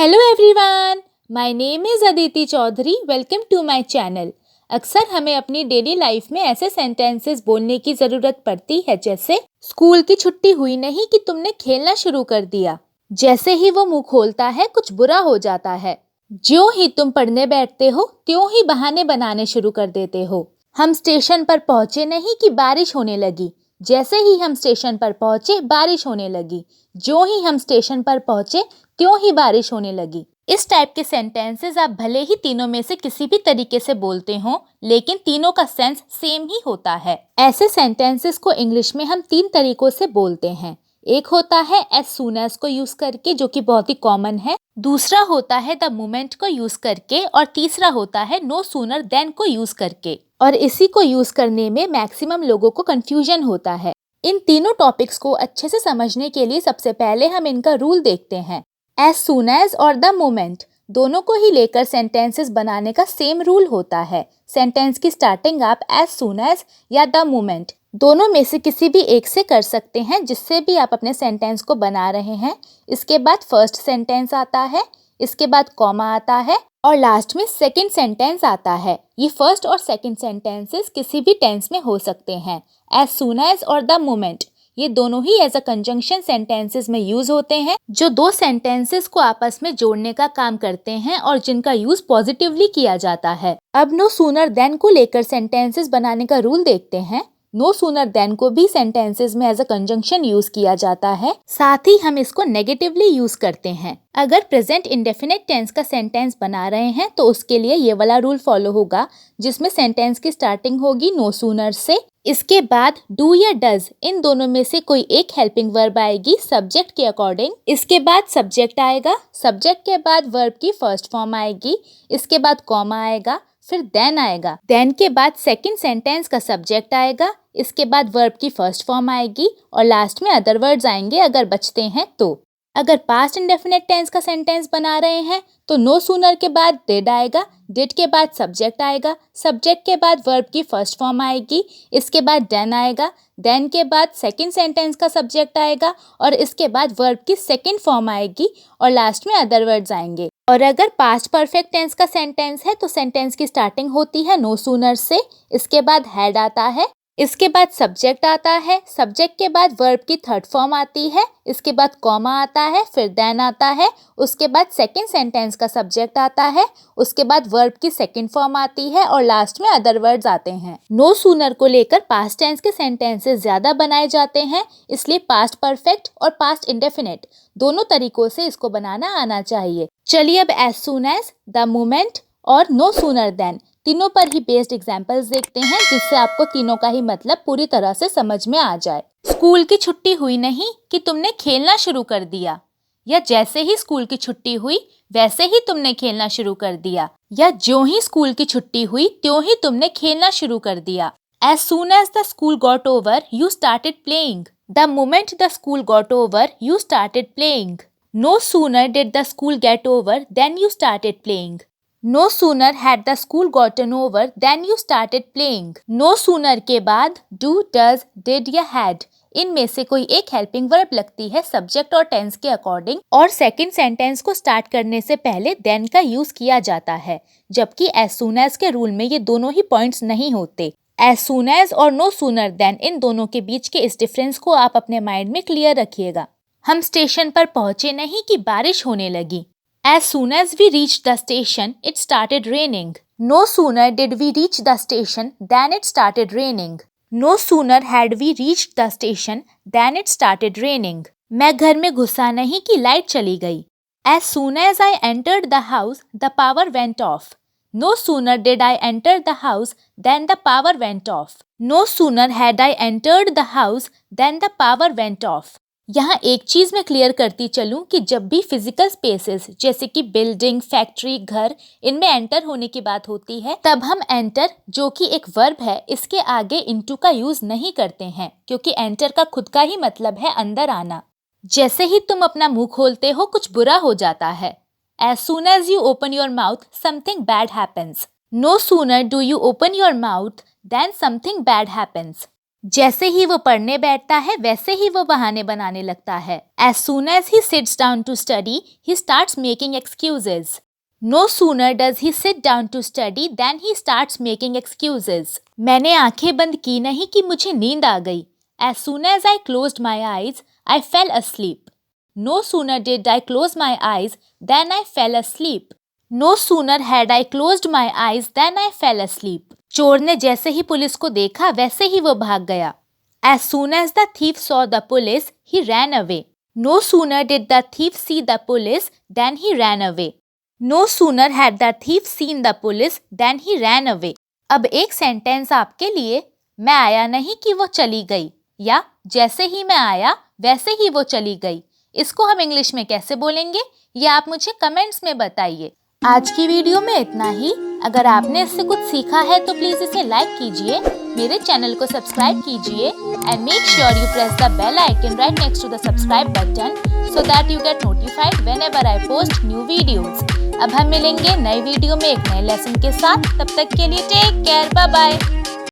Hello everyone, my name is Aditi Chaudhary. Welcome to my channel. अक्सर हमें अपनी डेली लाइफ में ऐसे सेंटेंसेस बोलने की ज़रूरत पड़ती है जैसे स्कूल की छुट्टी हुई नहीं कि तुमने खेलना शुरू कर दिया। जैसे ही वो मुंह खोलता है कुछ बुरा हो जाता है। ज्यों ही तुम पढ़ने बैठते हो त्यों ही बहाने बनाने शुरू कर देते हो। हम स्टेशन पर पहुंचे नहीं कि बारिश होने लगी। जैसे ही हम स्टेशन पर पहुंचे बारिश होने लगी। ज्यों ही हम स्टेशन पर पहुंचे त्यों ही बारिश होने लगी। इस टाइप के सेंटेंसेस आप भले ही तीनों में से किसी भी तरीके से बोलते हो, लेकिन तीनों का सेंस सेम ही होता है। ऐसे सेंटेंसेस को इंग्लिश में हम 3 तरीकों से बोलते हैं। एक होता है एज सून एज को यूज करके, जो कि बहुत ही कॉमन है। दूसरा होता है द मोमेंट को यूज करके, और तीसरा होता है नो सूनर देन को यूज करके। और इसी को यूज करने में मैक्सिमम लोगों को कंफ्यूजन होता है। इन तीनों टॉपिक्स को अच्छे से समझने के लिए सबसे पहले हम इनका रूल देखते हैं। एज सून एज और द मोमेंट दोनों को ही लेकर सेंटेंसेस बनाने का सेम रूल होता है। सेंटेंस की स्टार्टिंग आप एज सून एज या द मोमेंट दोनों में से किसी भी एक से कर सकते हैं, जिससे भी आप अपने सेंटेंस को बना रहे हैं। इसके बाद फर्स्ट सेंटेंस आता है, इसके बाद कॉमा आता है और लास्ट में सेकंड सेंटेंस आता है। ये फर्स्ट और सेकंड सेंटेंसेस किसी भी टेंस में हो सकते हैं। एज सून एज और द मोमेंट ये दोनों ही एज अ कंजंक्शन सेंटेंसेस में यूज होते हैं, जो दो सेंटेंसेस को आपस में जोड़ने का काम करते हैं और जिनका यूज पॉजिटिवली किया जाता है। अब नो सूनर देन को लेकर सेंटेंसेस बनाने का रूल देखते हैं। नो सूनर देन को भी सेंटेंसेस में एज अ कंजंक्शन यूज किया जाता है, साथ ही हम इसको नेगेटिवली यूज करते हैं। अगर प्रेजेंट इंडेफिनिट टेंस का सेंटेंस बना रहे हैं तो उसके लिए ये वाला रूल फॉलो होगा, जिसमें सेंटेंस की स्टार्टिंग होगी नो सूनर से। इसके बाद डू या डज इन दोनों में से कोई एक हेल्पिंग वर्ब आएगी सब्जेक्ट के अकॉर्डिंग। इसके बाद सब्जेक्ट आएगा, सब्जेक्ट के बाद वर्ब की फर्स्ट फॉर्म आएगी, इसके बाद कॉमा आएगा, फिर देन आएगा। देन के बाद सेकंड सेंटेंस का सब्जेक्ट आएगा, इसके बाद वर्ब की फर्स्ट फॉर्म आएगी और लास्ट में अदर वर्ड्स आएंगे अगर बचते हैं तो। अगर पास्ट इंडेफिनिट टेंस का सेंटेंस बना रहे हैं तो नो सूनर के बाद डिड आएगा, डिड के बाद सब्जेक्ट आएगा, सब्जेक्ट के बाद वर्ब की फर्स्ट फॉर्म आएगी, इसके बाद देन आएगा, देन के बाद सेकंड सेंटेंस का सब्जेक्ट आएगा और इसके बाद वर्ब की सेकंड फॉर्म आएगी और लास्ट में अदर वर्ड्स आएंगे। और अगर पास्ट परफेक्ट टेंस का सेंटेंस है तो सेंटेंस की स्टार्टिंग होती है नो सूनर से, इसके बाद हैड आता है, इसके बाद सब्जेक्ट आता है, सब्जेक्ट के बाद वर्ब की थर्ड फॉर्म आती है, इसके बाद कॉमा आता है, फिर देन आता है, उसके बाद सेकंड सेंटेंस का सब्जेक्ट आता है, उसके बाद वर्ब की सेकंड फॉर्म आती है और लास्ट में अदर वर्ड्स आते हैं। नो सूनर को लेकर पास्ट टेंस के सेंटेंसेस ज्यादा बनाए जाते हैं, इसलिए पास्ट परफेक्ट और पास्ट इंडेफिनिट दोनों तरीकों से इसको बनाना आना चाहिए। चलिए अब as soon as, the moment और नो सूनर देन तीनों पर ही बेस्ड एग्जाम्पल्स देखते हैं, जिससे आपको तीनों का ही मतलब पूरी तरह से समझ में आ जाए। स्कूल की छुट्टी हुई नहीं कि तुमने खेलना शुरू कर दिया, या जैसे ही स्कूल की छुट्टी हुई वैसे ही तुमने खेलना शुरू कर दिया, या ज्यों ही स्कूल की छुट्टी हुई त्यों ही तुमने खेलना शुरू कर दिया। As soon as the school got over you started playing, the moment the school got over you started playing. No sooner did the school get over than you started playing. No sooner had the school gotten over than you started playing. No sooner के बाद do, does, did या had इनमें से कोई एक helping verb लगती है subject और टेंस के अकॉर्डिंग, और सेकंड सेंटेंस को स्टार्ट करने से पहले देन का यूज किया जाता है, जबकि एज सून एज के रूल में ये दोनों ही पॉइंट्स नहीं होते। एज सून एज और नो सूनर देन इन दोनों के बीच के इस डिफरेंस को आप अपने माइंड में क्लियर रखिएगा। हम स्टेशन पर पहुंचे नहीं कि बारिश होने लगी। As soon as we reached the station, it started raining. No sooner did we reach the station than it started raining. No sooner had we reached the station than it started raining. मैं घर में घुसा नहीं कि light चली गई। As soon as I entered the house, the power went off. No sooner did I enter the house than the power went off. No sooner had I entered the house than the power went off. यहाँ एक चीज मैं clear करती चलूं कि जब भी physical spaces जैसे कि बिल्डिंग, फैक्ट्री, घर, इनमें एंटर होने की बात होती है, तब हम एंटर, जो कि एक वर्ब है, इसके आगे इनटू का यूज नहीं करते हैं, क्योंकि एंटर का खुद का ही मतलब है अंदर आना। जैसे ही तुम अपना मुंह खोलते हो कुछ बुरा हो जाता है। As soon as you open your mouth something bad happens. No sooner do you open your mouth than something bad happens. जैसे ही वो पढ़ने बैठता है वैसे ही वो बहाने बनाने लगता है। As soon as he sits down to study, he starts making excuses. No sooner does he sit down to study than he starts making excuses. मैंने आंखें बंद की नहीं कि मुझे नींद आ गई। As soon as I closed my eyes, I fell asleep. No sooner did I close my eyes than I fell asleep. No sooner had I closed my eyes than I fell asleep. चोर ने जैसे ही police को देखा वैसे ही वो भाग गया। As soon as the thief saw the police, he ran away. No sooner did the thief see the police than he ran away. No sooner had the thief seen the police than he ran away. अब एक sentence आपके लिए, मैं आया नहीं कि वो चली गई, या जैसे ही मैं आया वैसे ही वो चली गई। इसको हम इंग्लिश में कैसे बोलेंगे, ये आप मुझे कमेंट्स में बताइए। आज की वीडियो में इतना ही। अगर आपने इससे कुछ सीखा है तो प्लीज़ इसे लाइक कीजिए, मेरे चैनल को सब्सक्राइब कीजिए and make sure you press the bell icon right next to the subscribe button so that you get notified whenever I post new videos. अब हम मिलेंगे नई वीडियो में एक नए लेसन के साथ। तब तक के लिए टेक केयर, बाय बाय।